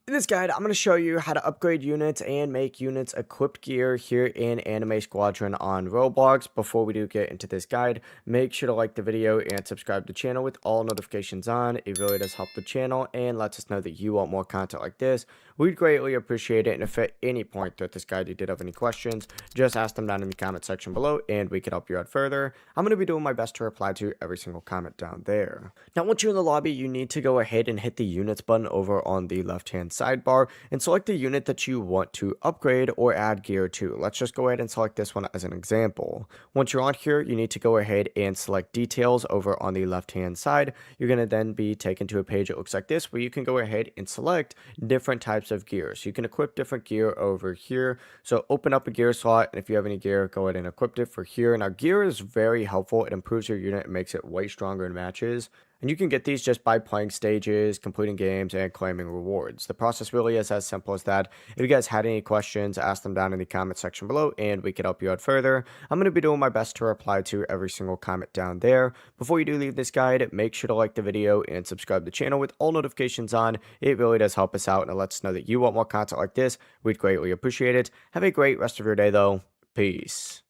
In this guide, I'm going to show you how to upgrade units and make units equipped gear here in Anime Squadron on Roblox. Before we do get into this guide, make sure to like the video and subscribe to the channel with all notifications on. It really does help the channel and lets us know that you want more content like this. We'd greatly appreciate it, and if at any point throughout this guide you did have any questions, just ask them down in the comment section below and we can help you out further. I'm going to be doing my best to reply to every single comment down there. Now, once you're in the lobby, you need to go ahead and hit the units button over on the left hand sidebar and select the unit that you want to upgrade or add gear to. Let's just go ahead and select this one as an example. Once you're on here, you need to go ahead and select details over on the left hand side. You're going to then be taken to a page that looks like this, where you can go ahead and select different types of gear. So you can equip different gear over here. So open up a gear slot, and if you have any gear, go ahead and equip it for here. Now, gear is very helpful. It improves your unit and makes it way stronger in matches. And you can get these just by playing stages, completing games, and claiming rewards. The process really is as simple as that. If you guys had any questions, ask them down in the comment section below, and we can help you out further. I'm going to be doing my best to reply to every single comment down there. Before you do leave this guide, make sure to like the video and subscribe to the channel with all notifications on. It really does help us out, and it lets us know that you want more content like this. We'd greatly appreciate it. Have a great rest of your day, though. Peace.